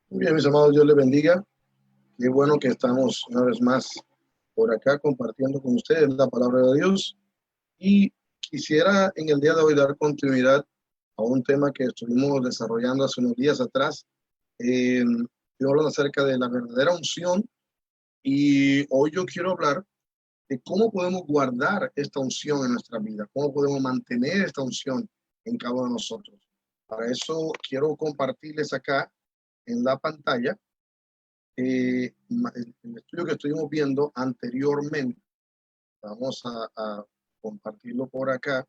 Muy bien, mis amados, Dios les bendiga. Qué bueno que estamos una vez más por acá compartiendo con ustedes la palabra de Dios. Y quisiera en el día de hoy dar continuidad a un tema que estuvimos desarrollando hace unos días atrás. Estuvimos hablando acerca de la verdadera unción y hoy yo quiero hablar de cómo podemos guardar esta unción en nuestra vida, cómo podemos mantener esta unción en cada uno de nosotros. Para eso quiero compartirles acá en la pantalla el estudio que estuvimos viendo anteriormente. Vamos a compartirlo por acá.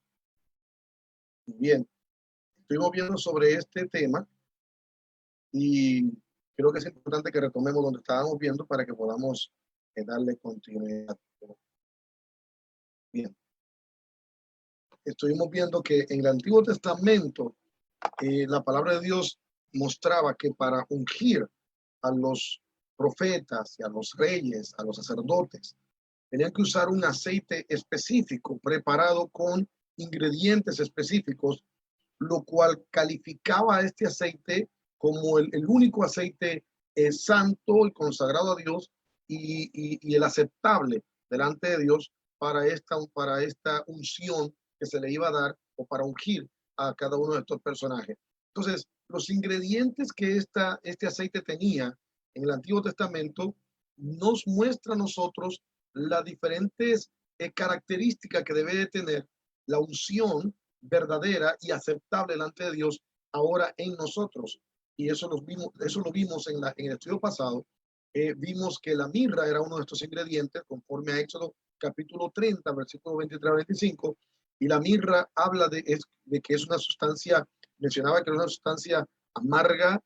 Bien, estuvimos viendo sobre este tema y creo que es importante que retomemos donde estábamos viendo para que podamos darle continuidad. Bien, estuvimos viendo que en el Antiguo Testamento la palabra de Dios mostraba que para ungir a los profetas y a los reyes, a los sacerdotes, tenían que usar un aceite específico preparado con ingredientes específicos, lo cual calificaba a este aceite como el único aceite santo y consagrado a Dios y el aceptable delante de Dios para esta unción que se le iba a dar o para ungir a cada uno de estos personajes. Entonces, los ingredientes que este aceite tenía en el Antiguo Testamento nos muestra a nosotros las diferentes características que debe de tener la unción verdadera y aceptable delante de Dios ahora en nosotros. Y eso lo vimos en el estudio pasado. Vimos que la mirra era uno de estos ingredientes, conforme a Éxodo capítulo 30, versículo 23 a 25. Y la mirra habla de que es una sustancia, mencionaba que era una sustancia amarga,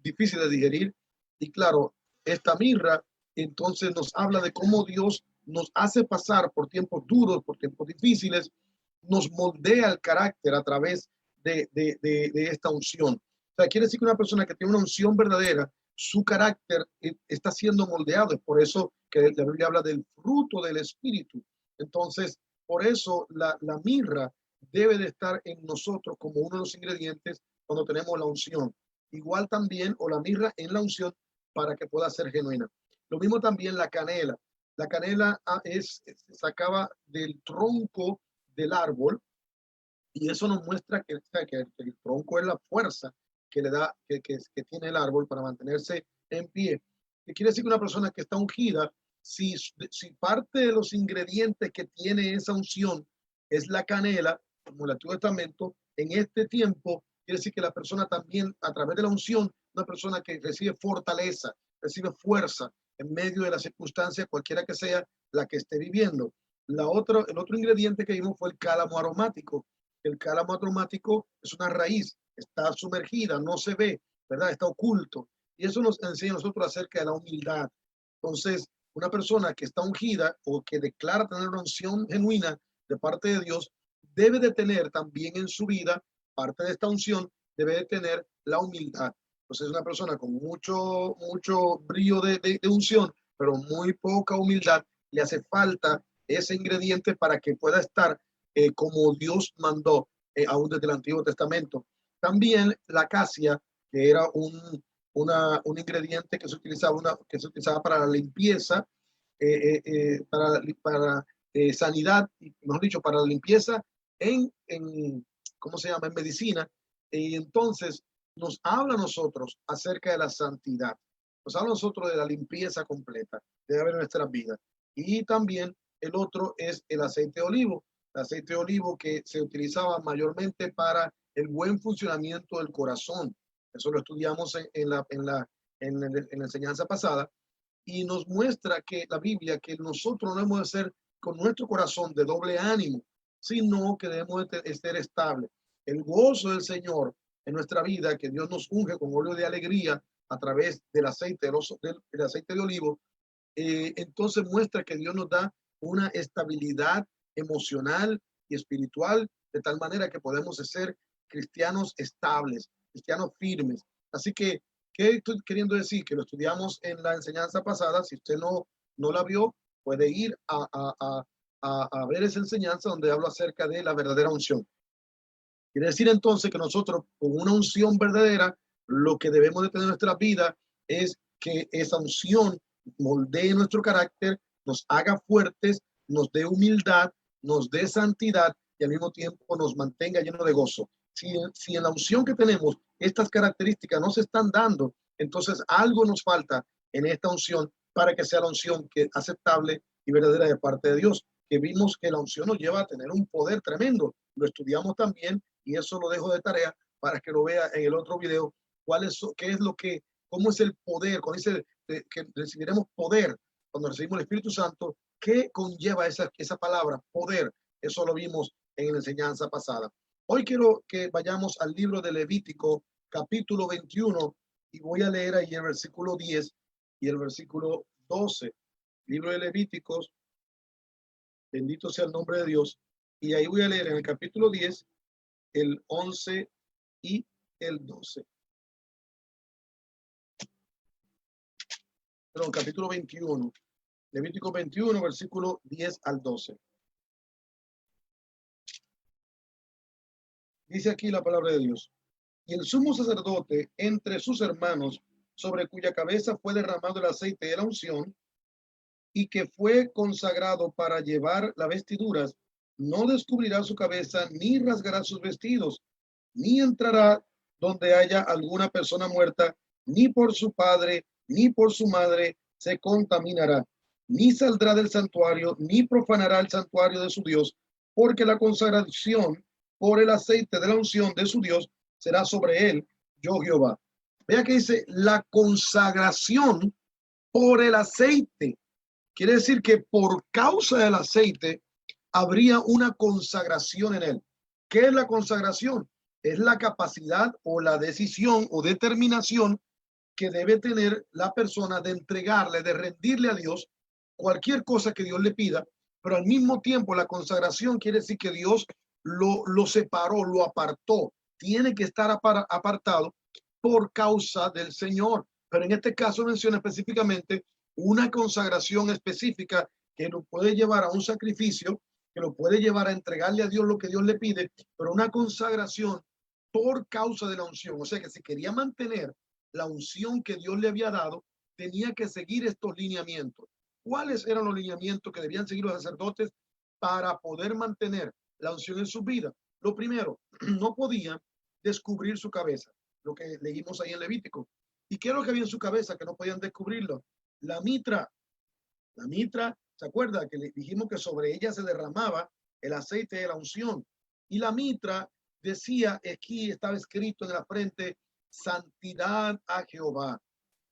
difícil de digerir. Y claro, esta mirra entonces nos habla de cómo Dios nos hace pasar por tiempos duros, por tiempos difíciles, nos moldea el carácter a través de esta unción. O sea, quiere decir que una persona que tiene una unción verdadera, su carácter está siendo moldeado. Es por eso que la Biblia habla del fruto del Espíritu. Entonces, por eso la mirra debe de estar en nosotros como uno de los ingredientes cuando tenemos la unción. Igual también, o la mirra en la unción para que pueda ser genuina. Lo mismo también la canela. La canela se sacaba del tronco del árbol y eso nos muestra que el tronco es la fuerza que le da, que tiene el árbol para mantenerse en pie. ¿Qué quiere decir que una persona que está ungida, si parte de los ingredientes que tiene esa unción es la canela, como el Antiguo Testamento, en este tiempo quiere decir que la persona también, a través de la unción, una persona que recibe fortaleza, recibe fuerza en medio de la circunstancia, cualquiera que sea la que esté viviendo. El otro ingrediente que vimos fue el cálamo aromático. El cálamo aromático es una raíz, está sumergida, no se ve, ¿verdad? Está oculto. Y eso nos enseña a nosotros acerca de la humildad. Entonces, una persona que está ungida o que declara tener una unción genuina de parte de Dios, debe de tener también en su vida, parte de esta unción, debe de tener la humildad. Entonces, una persona con mucho brillo de unción, pero muy poca humildad, le hace falta ese ingrediente para que pueda estar como Dios mandó, aún desde el Antiguo Testamento. También la acacia, que era un ingrediente que se utilizaba para la limpieza, para sanidad, mejor dicho, para la limpieza ¿cómo se llama? En medicina. Y entonces nos habla a nosotros acerca de la santidad. Nos habla a nosotros de la limpieza completa que debe haber en nuestras vidas. Y también el otro es el aceite de olivo. El aceite de olivo que se utilizaba mayormente para el buen funcionamiento del corazón. Eso lo estudiamos en la enseñanza pasada y nos muestra que la Biblia, que nosotros no debemos de ser con nuestro corazón de doble ánimo, sino que debemos de ser estable. El gozo del Señor en nuestra vida, que Dios nos unge con óleo de alegría a través del del aceite de olivo, entonces muestra que Dios nos da una estabilidad emocional y espiritual de tal manera que podemos ser cristianos estables, cristianos firmes. Así que, ¿qué estoy queriendo decir? Que lo estudiamos en la enseñanza pasada. Si usted no la vio, puede ir a ver esa enseñanza donde hablo acerca de la verdadera unción. Quiere decir entonces que nosotros con una unción verdadera Lo que debemos de tener en nuestra vida es que esa unción moldee nuestro carácter, nos haga fuertes, nos dé humildad, nos dé santidad y al mismo tiempo nos mantenga lleno de gozo. Si en la unción que tenemos estas características no se están dando, entonces algo nos falta en esta unción para que sea la unción que aceptable y verdadera de parte de Dios. Que vimos que la unción nos lleva a tener un poder tremendo. Lo estudiamos también y eso lo dejo de tarea para que lo vea en el otro video. ¿Qué es lo que, cómo es el poder? Cuando dice que recibiremos poder, cuando recibimos el Espíritu Santo, ¿qué conlleva esa palabra, poder? Eso lo vimos en la enseñanza pasada. Hoy quiero que vayamos al libro de Levítico, capítulo 21, y voy a leer ahí el versículo 10 y el versículo 12. Libro de Levíticos, bendito sea el nombre de Dios. Y ahí voy a leer en el capítulo 10, el 11 y el 12. Perdón, capítulo 21. Levítico 21, versículo 10 al 12. Dice aquí la palabra de Dios. Y el sumo sacerdote entre sus hermanos, sobre cuya cabeza fue derramado el aceite de la unción, y que fue consagrado para llevar las vestiduras, no descubrirá su cabeza, ni rasgará sus vestidos, ni entrará donde haya alguna persona muerta, ni por su padre, ni por su madre se contaminará, ni saldrá del santuario, ni profanará el santuario de su Dios, porque la consagración por el aceite de la unción de su Dios será sobre él, yo Jehová. Vea que dice la consagración por el aceite. Quiere decir que por causa del aceite habría una consagración en él. ¿Qué es la consagración? Es la capacidad o la decisión o determinación que debe tener la persona de entregarle, de rendirle a Dios cualquier cosa que Dios le pida, pero al mismo tiempo la consagración quiere decir que Dios lo separó, lo apartó, tiene que estar apartado por causa del Señor. Pero en este caso menciona específicamente una consagración específica que lo puede llevar a un sacrificio, que lo puede llevar a entregarle a Dios lo que Dios le pide, pero una consagración por causa de la unción. O sea que si quería mantener la unción que Dios le había dado, tenía que seguir estos lineamientos. ¿Cuáles eran los lineamientos que debían seguir los sacerdotes para poder mantener la unción en su vida? Lo primero, no podían descubrir su cabeza, lo que leímos ahí en Levítico. ¿Y qué es lo que había en su cabeza que no podían descubrirlo? La mitra. La mitra, ¿se acuerda que le dijimos que sobre ella se derramaba el aceite de la unción? Y la mitra decía, aquí estaba escrito en la frente, santidad a Jehová.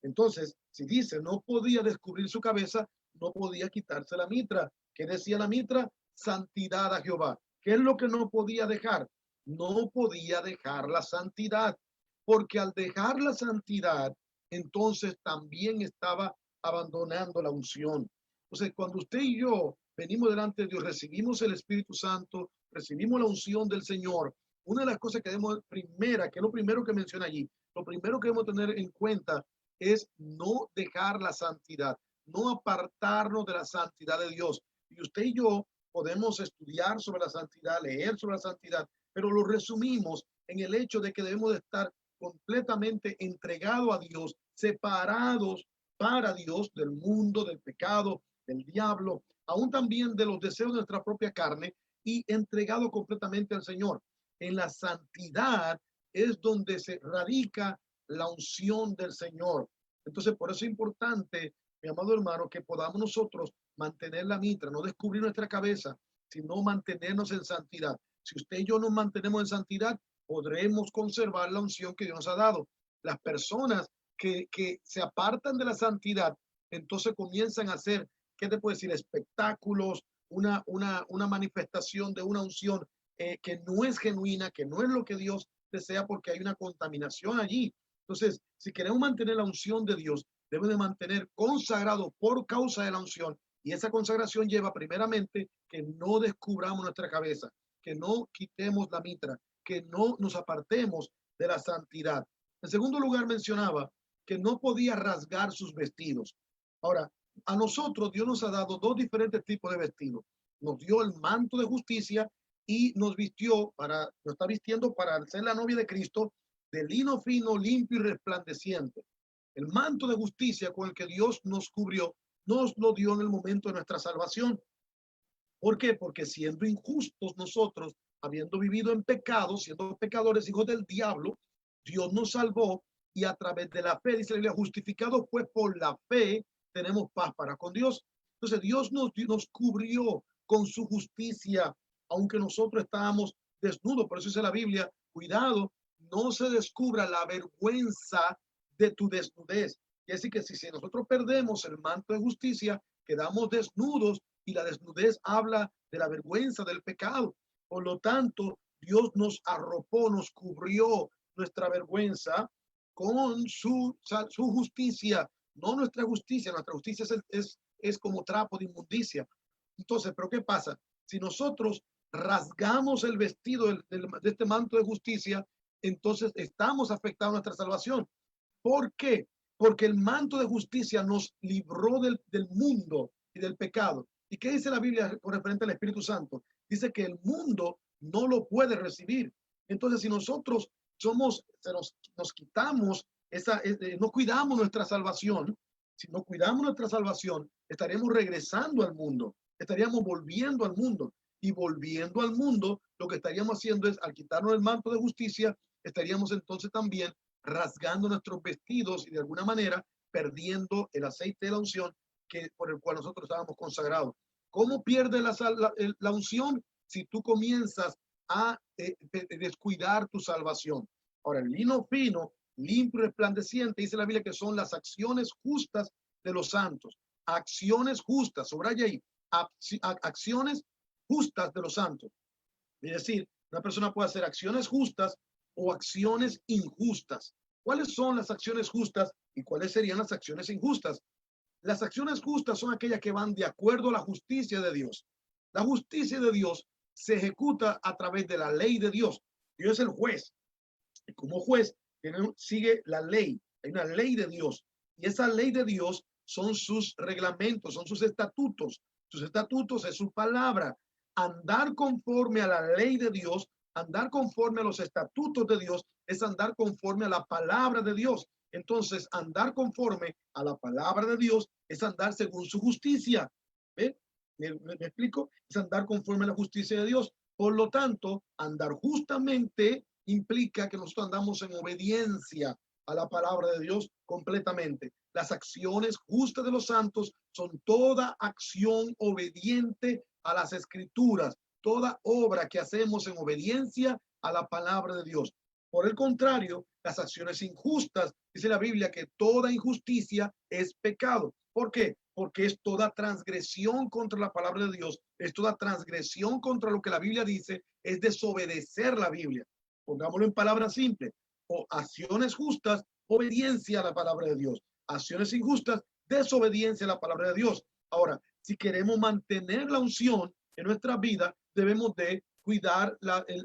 Entonces, si dice no podía descubrir su cabeza, no podía quitarse la mitra. ¿Qué decía la mitra? Santidad a Jehová. ¿Qué es lo que no podía dejar? No podía dejar la santidad, porque al dejar la santidad, entonces también estaba abandonando la unción. Entonces, cuando usted y yo venimos delante de Dios, recibimos el Espíritu Santo, recibimos la unción del Señor, una de las cosas que debemos, primera, que es lo primero que menciona allí, lo primero que debemos tener en cuenta es no dejar la santidad, no apartarnos de la santidad de Dios. Y usted y yo podemos estudiar sobre la santidad, leer sobre la santidad, pero lo resumimos en el hecho de que debemos de estar completamente entregados a Dios, separados para Dios del mundo, del pecado, del diablo, aún también de los deseos de nuestra propia carne y entregado completamente al Señor. En la santidad es donde se radica la unción del Señor. Entonces, por eso es importante, mi amado hermano, que podamos nosotros mantener la mitra, no descubrir nuestra cabeza, sino mantenernos en santidad. Si usted y yo nos mantenemos en santidad, podremos conservar la unción que Dios nos ha dado. Las personas que se apartan de la santidad, entonces comienzan a hacer, ¿qué te puedo decir? Espectáculos, una manifestación de una unción que no es genuina, que no es lo que Dios desea, porque hay una contaminación allí. Entonces, si queremos mantener la unción de Dios, debemos de mantener consagrado por causa de la unción. Y esa consagración lleva primeramente que no descubramos nuestra cabeza, que no quitemos la mitra, que no nos apartemos de la santidad. En segundo lugar, mencionaba que no podía rasgar sus vestidos. Ahora, a nosotros Dios nos ha dado dos diferentes tipos de vestidos. Nos dio el manto de justicia y nos vistió nos está vistiendo para ser la novia de Cristo de lino fino, limpio y resplandeciente. El manto de justicia con el que Dios nos cubrió, nos lo dio en el momento de nuestra salvación. ¿Por qué? Porque siendo injustos nosotros, habiendo vivido en pecado, siendo pecadores, hijos del diablo, Dios nos salvó y a través de la fe, dice la Biblia, justificados pues por la fe, tenemos paz para con Dios. Entonces Dios nos cubrió con su justicia, aunque nosotros estábamos desnudos. Por eso dice la Biblia, cuidado, no se descubra la vergüenza de tu desnudez. Y así que si nosotros perdemos el manto de justicia, quedamos desnudos, y la desnudez habla de la vergüenza del pecado. Por lo tanto, Dios nos arropó, nos cubrió nuestra vergüenza con su justicia, no nuestra justicia. Nuestra justicia es como trapo de inmundicia. Entonces, ¿pero qué pasa? Si nosotros rasgamos el vestido de este manto de justicia, entonces estamos afectando nuestra salvación. ¿Por qué? Porque el manto de justicia nos libró del mundo y del pecado. ¿Y qué dice la Biblia con referente al Espíritu Santo? Dice que el mundo no lo puede recibir. Entonces, si nosotros nos quitamos no cuidamos nuestra salvación, si no cuidamos nuestra salvación, estaremos regresando al mundo, estaríamos volviendo al mundo. Y volviendo al mundo, lo que estaríamos haciendo es, al quitarnos el manto de justicia, estaríamos entonces también rasgando nuestros vestidos y de alguna manera perdiendo el aceite de la unción por el cual nosotros estábamos consagrados. ¿Cómo pierde la unción? Si tú comienzas a descuidar tu salvación. Ahora, el lino fino, limpio y resplandeciente, dice la Biblia que son las acciones justas de los santos. Acciones justas, subraya ahí, acciones justas de los santos. Es decir, una persona puede hacer acciones justas o acciones injustas. ¿Cuáles son las acciones justas y cuáles serían las acciones injustas? Las acciones justas son aquellas que van de acuerdo a la justicia de Dios. La justicia de Dios se ejecuta a través de la ley de Dios. Dios es el juez. Y como juez, sigue la ley. Hay una ley de Dios. Y esa ley de Dios son sus reglamentos, son sus estatutos. Sus estatutos es su palabra. Andar conforme a la ley de Dios, andar conforme a los estatutos de Dios, es andar conforme a la palabra de Dios. Entonces, andar conforme a la palabra de Dios es andar según su justicia. ¿Ve? ¿Me explico? Es andar conforme a la justicia de Dios. Por lo tanto, andar justamente implica que nosotros andamos en obediencia a la palabra de Dios completamente. Las acciones justas de los santos son toda acción obediente a las escrituras, toda obra que hacemos en obediencia a la palabra de Dios. Por el contrario, las acciones injustas, dice la Biblia que toda injusticia es pecado. ¿Por qué? Porque es toda transgresión contra la palabra de Dios, es toda transgresión contra lo que la Biblia dice, es desobedecer la Biblia. Pongámoslo en palabras simples, o acciones justas, obediencia a la palabra de Dios. Acciones injustas, desobediencia a la palabra de Dios. Ahora, si queremos mantener la unción en nuestra vida, debemos de cuidar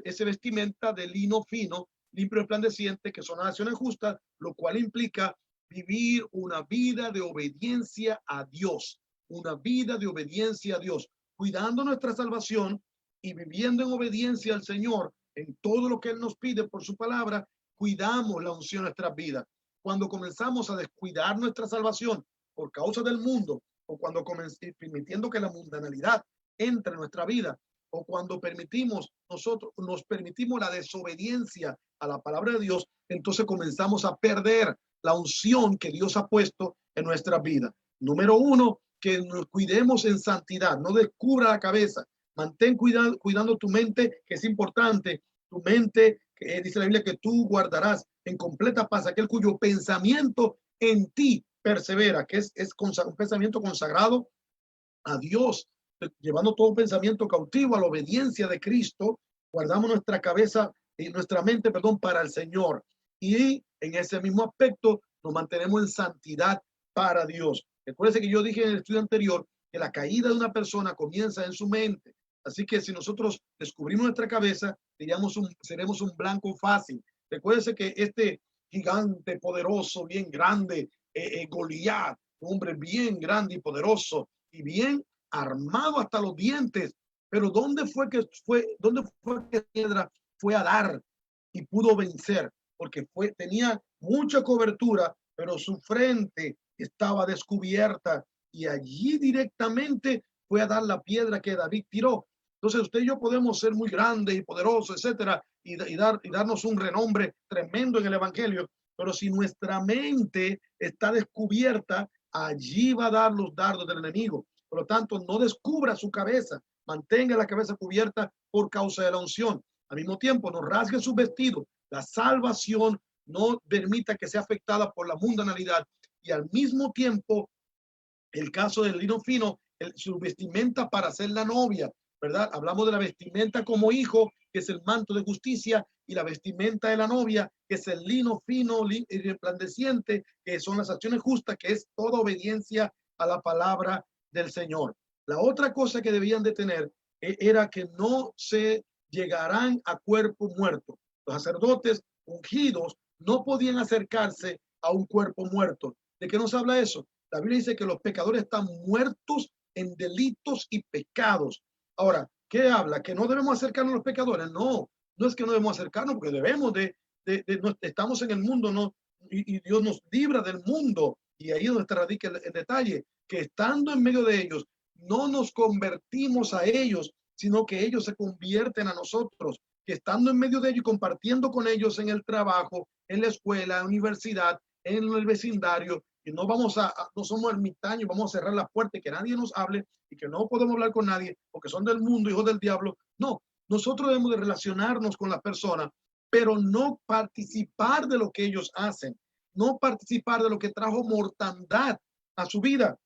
ese vestimenta de lino fino, limpio y resplandeciente, que son las acciones justas, lo cual implica vivir una vida de obediencia a Dios, una vida de obediencia a Dios, cuidando nuestra salvación y viviendo en obediencia al Señor en todo lo que Él nos pide por su palabra. Cuidamos la unción de nuestras vidas. Cuando comenzamos a descuidar nuestra salvación por causa del mundo, o cuando permitiendo que la mundanalidad entre en nuestra vida, o cuando nos permitimos la desobediencia a la palabra de Dios, entonces comenzamos a perder la unción que Dios ha puesto en nuestra vida. Número uno, que nos cuidemos en santidad, no descubra la cabeza, mantén cuidando tu mente, que es importante, tu mente, que dice la Biblia que tú guardarás en completa paz aquel cuyo pensamiento en ti persevera, que es un pensamiento consagrado a Dios, llevando todo pensamiento cautivo a la obediencia de Cristo. Guardamos nuestra cabeza y nuestra mente, para el Señor. Y en ese mismo aspecto nos mantenemos en santidad para Dios. Recuerden que yo dije en el estudio anterior que la caída de una persona comienza en su mente. Así que si nosotros descubrimos nuestra cabeza, seremos un blanco fácil. Recuérdense que este gigante poderoso, bien grande, Goliat, un hombre bien grande y poderoso y bien armado hasta los dientes. Pero ¿dónde fue que Piedra fue a dar y pudo vencer? porque tenía mucha cobertura, pero su frente estaba descubierta y allí directamente fue a dar la piedra que David tiró. Entonces usted y yo podemos ser muy grandes y poderosos, etcétera, y darnos un renombre tremendo en el evangelio, pero si nuestra mente está descubierta, allí va a dar los dardos del enemigo. Por lo tanto, no descubra su cabeza, mantenga la cabeza cubierta por causa de la unción. Al mismo tiempo, no rasgue su vestido. La salvación no permita que sea afectada por la mundanalidad, y al mismo tiempo el caso del lino fino, su vestimenta para ser la novia, ¿verdad? Hablamos de la vestimenta como hijo, que es el manto de justicia, y la vestimenta de la novia, que es el lino fino y resplandeciente, que son las acciones justas, que es toda obediencia a la palabra del Señor. La otra cosa que debían de tener era que no se llegarán a cuerpo muerto. Los sacerdotes ungidos no podían acercarse a un cuerpo muerto. ¿De qué nos habla eso? La Biblia dice que los pecadores están muertos en delitos y pecados. Ahora, ¿qué habla? ¿Que no debemos acercarnos a los pecadores? No, no es que no debemos acercarnos, porque debemos no, estamos en el mundo, ¿no? Y Dios nos libra del mundo. Y ahí es donde radica el detalle, que estando en medio de ellos, no nos convertimos a ellos, sino que ellos se convierten a nosotros, que estando en medio de ellos y compartiendo con ellos en el trabajo, en la escuela, en la universidad, en el vecindario, y no no somos ermitaños, vamos a cerrar la puerta y que nadie nos hable y que no podemos hablar con nadie porque son del mundo, hijos del diablo. No, nosotros debemos de relacionarnos con las personas, pero no participar de lo que ellos hacen, no participar de lo que trajo mortandad a su vida.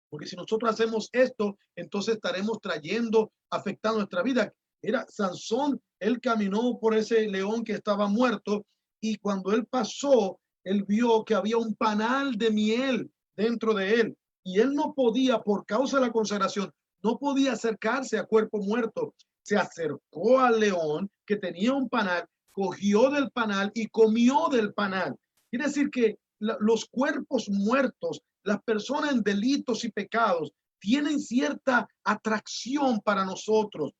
Porque si nosotros hacemos esto, entonces estaremos trayendo, afectando nuestra vida. Era Sansón, él caminó por ese león que estaba muerto, y cuando él pasó, él vio que había un panal de miel dentro de él, y él no podía, por causa de la consagración, no podía acercarse a cuerpo muerto. Se acercó al león que tenía un panal, cogió del panal y comió del panal. Quiere decir que los cuerpos muertos, las personas en delitos y pecados, tienen cierta atracción para nosotros,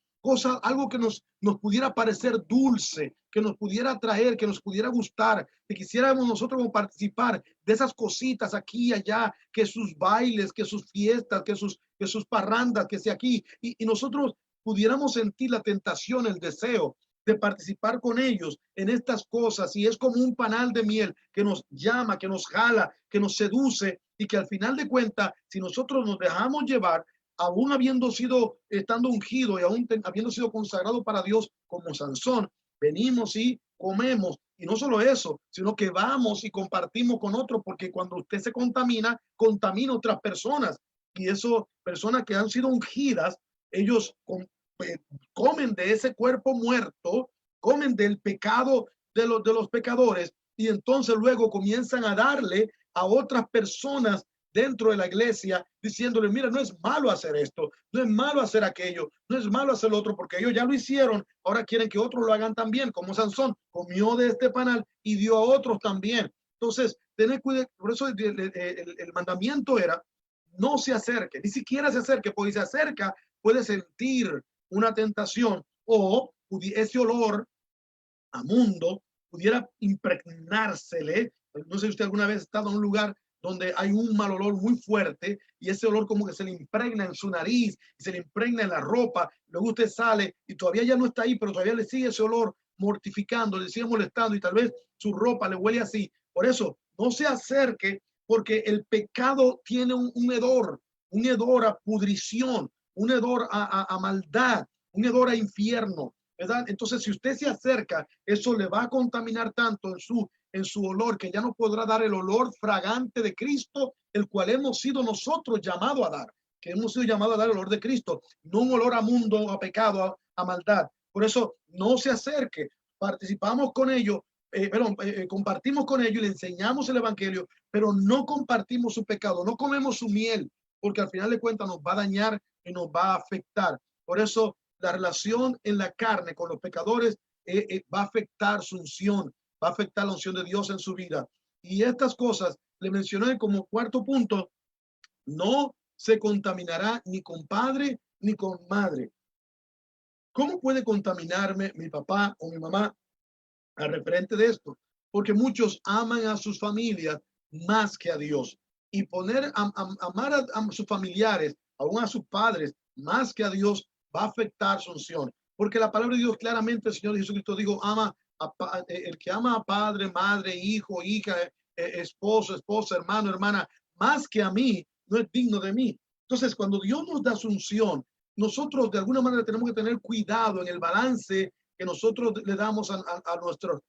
algo que nos pudiera parecer dulce, que nos pudiera atraer, que nos pudiera gustar, que quisiéramos nosotros participar de esas cositas aquí y allá, que sus bailes, que sus fiestas, que sus parrandas, que sea aquí, y nosotros pudiéramos sentir la tentación, el deseo de participar con ellos en estas cosas, y es como un panal de miel que nos llama, que nos jala, que nos seduce, y que al final de cuentas, si nosotros nos dejamos llevar, aún habiendo sido, estando ungido y aún habiendo sido consagrado para Dios como Sansón, venimos y comemos, y no solo eso, sino que vamos y compartimos con otros, porque cuando usted se contamina, contamina a otras personas, y eso, personas que han sido ungidas, ellos comen de ese cuerpo muerto, comen del pecado de los pecadores, y entonces luego comienzan a darle a otras personas dentro de la iglesia, diciéndole, mira, no es malo hacer esto, no es malo hacer aquello, no es malo hacer lo otro, porque ellos ya lo hicieron, ahora quieren que otros lo hagan también, como Sansón comió de este panal y dio a otros también. Entonces, tener cuidado, por eso el mandamiento era, no se acerque, ni siquiera se acerque, porque si se acerca, puede sentir una tentación, o ese olor a mundo pudiera impregnársele. No sé si usted alguna vez ha estado en un lugar donde hay un mal olor muy fuerte, y ese olor como que se le impregna en su nariz, se le impregna en la ropa, luego usted sale y todavía ya no está ahí, pero todavía le sigue ese olor mortificando, le sigue molestando, y tal vez su ropa le huele así. Por eso, no se acerque, porque el pecado tiene un hedor a pudrición, un hedor a maldad, un hedor a infierno, ¿verdad? Entonces, si usted se acerca, eso le va a contaminar tanto en su olor, que ya no podrá dar el olor fragante de Cristo, el cual hemos sido nosotros llamados a dar, que hemos sido llamados a dar el olor de Cristo, no un olor a mundo, a pecado, a maldad. Por eso, no se acerque, participamos con ellos, compartimos con ellos y le enseñamos el evangelio, pero no compartimos su pecado, no comemos su miel, porque al final de cuentas nos va a dañar y nos va a afectar. Por eso, la relación en la carne con los pecadores va a afectar su unción, va a afectar la unción de Dios en su vida. Y estas cosas le mencioné como cuarto punto: no se contaminará ni con padre ni con madre. ¿Cómo puede contaminarme mi papá o mi mamá al referente de esto? porque muchos aman a sus familias más que a Dios. Y poner amar a sus familiares, aún a sus padres, más que a Dios, va a afectar su unción. Porque la palabra de Dios claramente, el Señor Jesucristo dijo, el que ama a padre, madre, hijo, hija, esposo, esposa, hermano, hermana, más que a mí, no es digno de mí. Entonces, cuando Dios nos da su unción, nosotros de alguna manera tenemos que tener cuidado en el balance que nosotros le damos a nuestros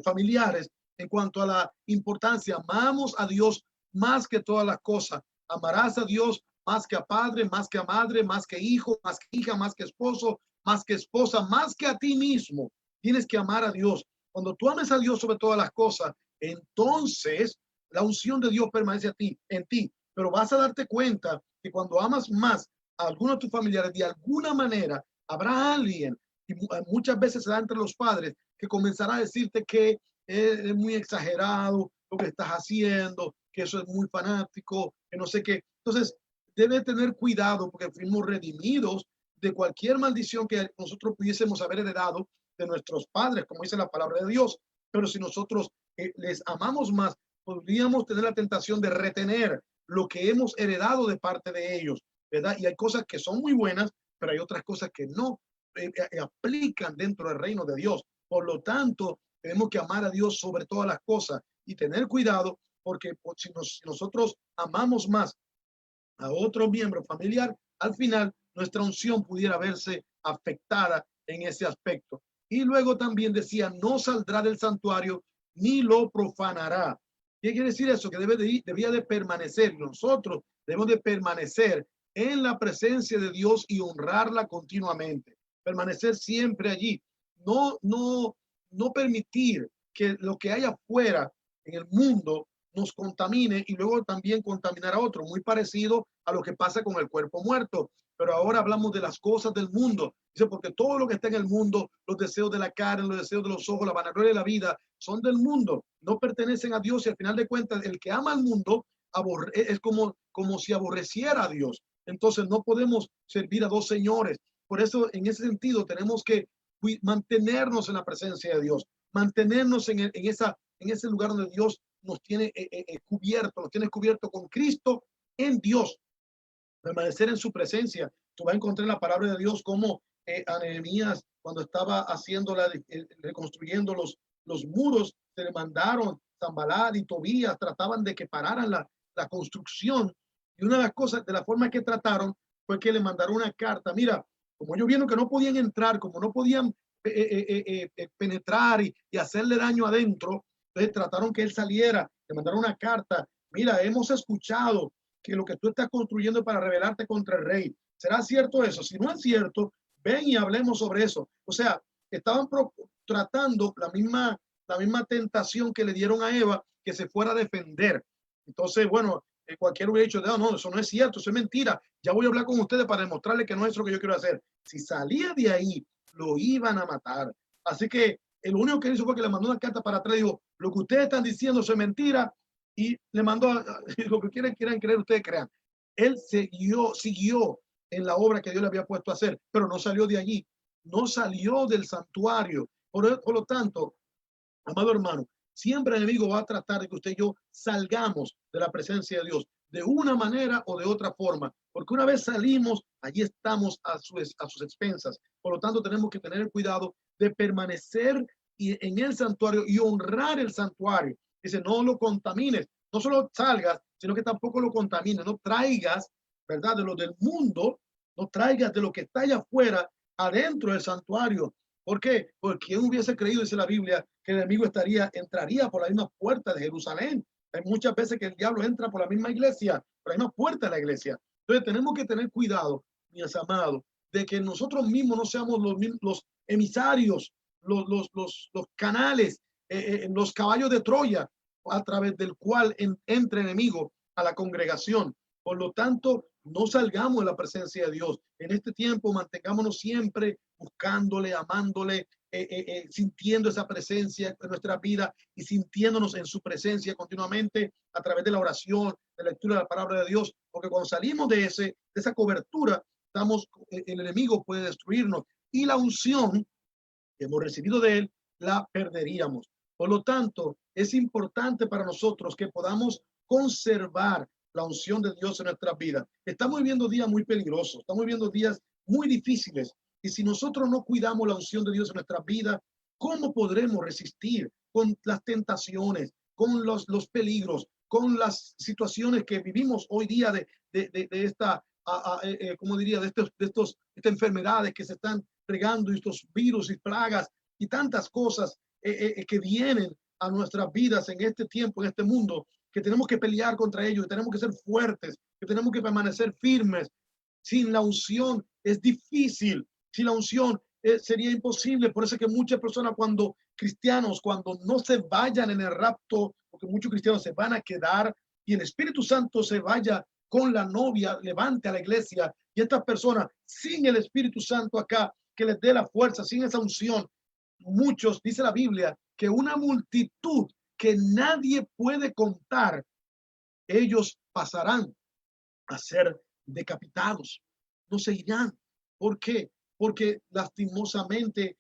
familiares en cuanto a la importancia. Amamos a Dios más que todas las cosas. Amarás a Dios más que a padre, más que a madre, más que hijo, más que hija, más que esposo, más que esposa, más que a ti mismo. Tienes que amar a Dios. Cuando tú ames a Dios sobre todas las cosas, entonces la unción de Dios permanece en ti. Pero vas a darte cuenta que cuando amas más a algunos de tus familiares, de alguna manera habrá alguien, y muchas veces se da entre los padres, que comenzará a decirte que es muy exagerado lo que estás haciendo, que eso es muy fanático, que no sé qué. Entonces, debe tener cuidado porque fuimos redimidos de cualquier maldición que nosotros pudiésemos haber heredado de nuestros padres, como dice la palabra de Dios. Pero si nosotros les amamos más, podríamos tener la tentación de retener lo que hemos heredado de parte de ellos, ¿verdad? Y hay cosas que son muy buenas, pero hay otras cosas que no aplican dentro del reino de Dios. Por lo tanto, tenemos que amar a Dios sobre todas las cosas y tener cuidado porque si nosotros amamos más a otro miembro familiar, al final nuestra unción pudiera verse afectada en ese aspecto. Y luego también decía, no saldrá del santuario ni lo profanará. ¿Qué quiere decir eso? Que debía de permanecer. Nosotros debemos de permanecer en la presencia de Dios y honrarla continuamente. Permanecer siempre allí. No permitir que lo que hay afuera en el mundo nos contamine y luego también contaminar a otro, muy parecido a lo que pasa con el cuerpo muerto. Pero ahora hablamos de las cosas del mundo. Dice, porque todo lo que está en el mundo, los deseos de la carne, los deseos de los ojos, la vanagloria de la vida, son del mundo, no pertenecen a Dios y al final de cuentas, el que ama al mundo es como si aborreciera a Dios. Entonces no podemos servir a dos señores. Por eso, en ese sentido, tenemos que mantenernos en la presencia de Dios, mantenernos en ese lugar donde Dios nos tiene cubierto con Cristo en Dios, permanecer en su presencia. Tú vas a encontrar en la palabra de Dios como a Nehemías, cuando estaba reconstruyendo los muros, se le mandaron Sanballat y Tobías, trataban de que pararan la construcción. Y una de las cosas, de la forma que trataron, fue que le mandaron una carta. Mira, como ellos vieron que no podían entrar, como no podían penetrar y hacerle daño adentro, entonces trataron que él saliera, le mandaron una carta. Mira, hemos escuchado que lo que tú estás construyendo es para rebelarte contra el rey. ¿Será cierto eso? Si no es cierto, ven y hablemos sobre eso. O sea, estaban tratando la misma tentación que le dieron a Eva, que se fuera a defender. Entonces, bueno, cualquier hubiera dicho, no, eso no es cierto, eso es mentira. Ya voy a hablar con ustedes para demostrarles que no es lo que yo quiero hacer. Si salía de ahí, lo iban a matar. Así que el único que hizo fue que le mandó una carta para atrás y dijo, lo que ustedes están diciendo es mentira, y le mandó lo que quieran creer, ustedes crean. Él siguió en la obra que Dios le había puesto a hacer, pero no salió de allí, no salió del santuario. Por lo tanto, amado hermano, siempre el enemigo va a tratar de que usted y yo salgamos de la presencia de Dios de una manera o de otra forma, porque una vez salimos, allí estamos a sus expensas. Por lo tanto, tenemos que tener el cuidado de permanecer en el santuario y honrar el santuario. Dice, no lo contamines, no solo salgas, sino que tampoco lo contamines, no traigas, ¿verdad? De lo del mundo, no traigas de lo que está allá afuera, adentro del santuario. ¿Por qué? Porque ¿quién hubiese creído, dice la Biblia, que el enemigo entraría por la misma puerta de Jerusalén? Hay muchas veces que el diablo entra por la misma iglesia, por la misma puerta de la iglesia. Entonces tenemos que tener cuidado, mis amados, de que nosotros mismos no seamos los emisarios, los canales, los caballos de Troya, a través del cual entra el enemigo a la congregación. Por lo tanto, no salgamos de la presencia de Dios. En este tiempo, mantengámonos siempre buscándole, amándole, sintiendo esa presencia en nuestra vida y sintiéndonos en su presencia continuamente a través de la oración, de la lectura de la palabra de Dios, porque cuando salimos de esa cobertura, el enemigo puede destruirnos y la unción que hemos recibido de él la perderíamos. Por lo tanto, es importante para nosotros que podamos conservar la unción de Dios en nuestras vidas. Estamos viviendo días muy peligrosos, estamos viviendo días muy difíciles. Y si nosotros no cuidamos la unción de Dios en nuestras vidas, ¿cómo podremos resistir con las tentaciones, con los peligros, con las situaciones que vivimos hoy día de esta, ¿cómo diría? Estas enfermedades que se están regando, estos virus y plagas y tantas cosas que vienen a nuestras vidas en este tiempo, en este mundo, que tenemos que pelear contra ellos, que tenemos que ser fuertes, que tenemos que permanecer firmes. Sin la unción es difícil, sin la unción sería imposible. Por eso es que muchas personas cuando cristianos, cuando no se vayan en el rapto, porque muchos cristianos se van a quedar y el Espíritu Santo se vaya con la novia, levante a la iglesia y estas personas sin el Espíritu Santo acá, que les dé la fuerza, sin esa unción, muchos, dice la Biblia, que una multitud que nadie puede contar, ellos pasarán a ser decapitados, no se irán. ¿Por qué? Porque lastimosamente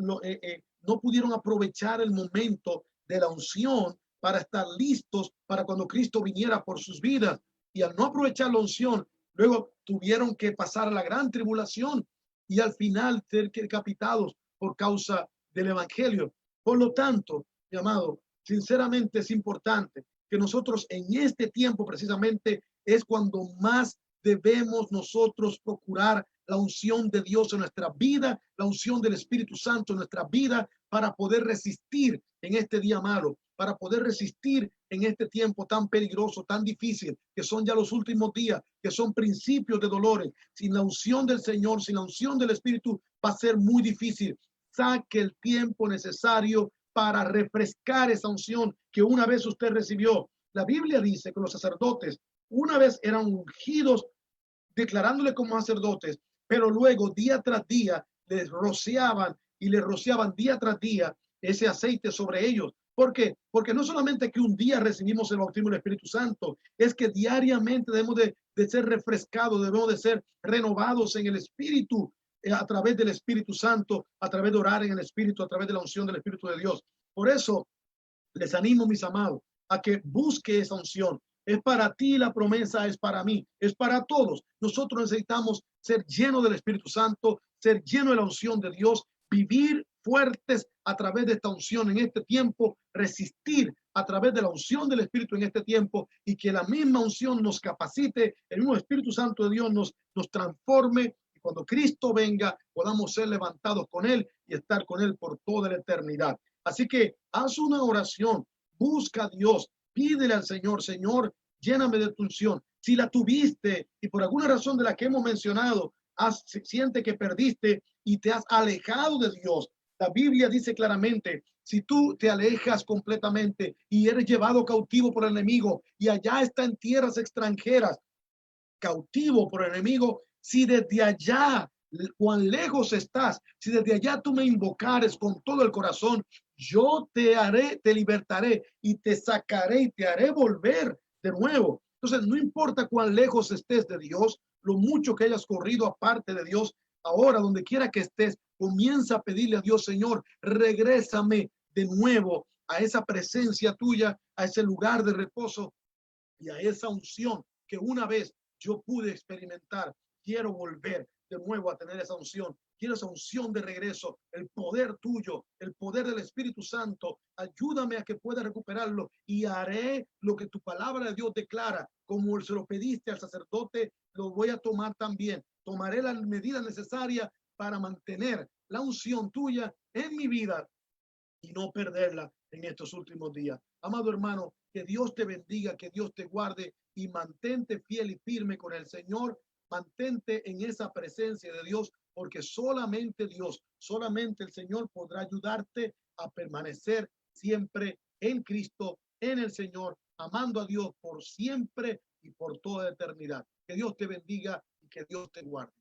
no pudieron aprovechar el momento de la unción para estar listos para cuando Cristo viniera por sus vidas. Y al no aprovechar la unción, luego tuvieron que pasar a la gran tribulación y al final ser decapitados por causa del evangelio. Por lo tanto, mi amado, sinceramente es importante que nosotros en este tiempo precisamente es cuando más debemos nosotros procurar la unción de Dios en nuestra vida, la unción del Espíritu Santo en nuestra vida para poder resistir en este día malo, para poder resistir en este tiempo tan peligroso, tan difícil, que son ya los últimos días, que son principios de dolores. Sin la unción del Señor, sin la unción del Espíritu, va a ser muy difícil. Saque el tiempo necesario para refrescar esa unción que una vez usted recibió. La Biblia dice que los sacerdotes una vez eran ungidos declarándole como sacerdotes, pero luego día tras día les rociaban y les rociaban día tras día ese aceite sobre ellos. ¿Por qué? Porque no solamente que un día recibimos el bautismo del Espíritu Santo, es que diariamente debemos de ser refrescados, debemos de ser renovados en el Espíritu, a través del Espíritu Santo, a través de orar en el Espíritu, a través de la unción del Espíritu de Dios. Por eso les animo, mis amados, a que busque esa unción. Es para ti, la promesa es para mí, es para todos. Nosotros necesitamos ser llenos del Espíritu Santo, ser llenos de la unción de Dios, vivir fuertes a través de esta unción en este tiempo, resistir a través de la unción del Espíritu en este tiempo y que la misma unción nos capacite, el mismo Espíritu Santo de Dios nos transforme y cuando Cristo venga podamos ser levantados con Él y estar con Él por toda la eternidad. Así que haz una oración, busca a Dios, pídele al Señor, Señor, lléname de tu unción. Si la tuviste y por alguna razón de la que hemos mencionado, siente que perdiste y te has alejado de Dios. La Biblia dice claramente, si tú te alejas completamente y eres llevado cautivo por el enemigo y allá está en tierras extranjeras, cautivo por el enemigo, si desde allá, cuán lejos estás, si desde allá tú me invocares con todo el corazón, yo te haré, te libertaré y te sacaré y te haré volver de nuevo. Entonces, no importa cuán lejos estés de Dios, lo mucho que hayas corrido aparte de Dios, ahora donde quiera que estés, comienza a pedirle a Dios, Señor, regrésame de nuevo a esa presencia tuya, a ese lugar de reposo y a esa unción que una vez yo pude experimentar. Quiero volver de nuevo a tener esa unción. Quiero esa unción de regreso, el poder tuyo, el poder del Espíritu Santo. Ayúdame a que pueda recuperarlo y haré lo que tu palabra de Dios declara. Como se lo pediste al sacerdote, lo voy a tomar también. Tomaré las medidas necesarias para mantener la unción tuya en mi vida y no perderla en estos últimos días. Amado hermano, que Dios te bendiga, que Dios te guarde y mantente fiel y firme con el Señor. Mantente en esa presencia de Dios, porque solamente Dios, solamente el Señor podrá ayudarte a permanecer siempre en Cristo, en el Señor, amando a Dios por siempre y por toda eternidad. Que Dios te bendiga y que Dios te guarde.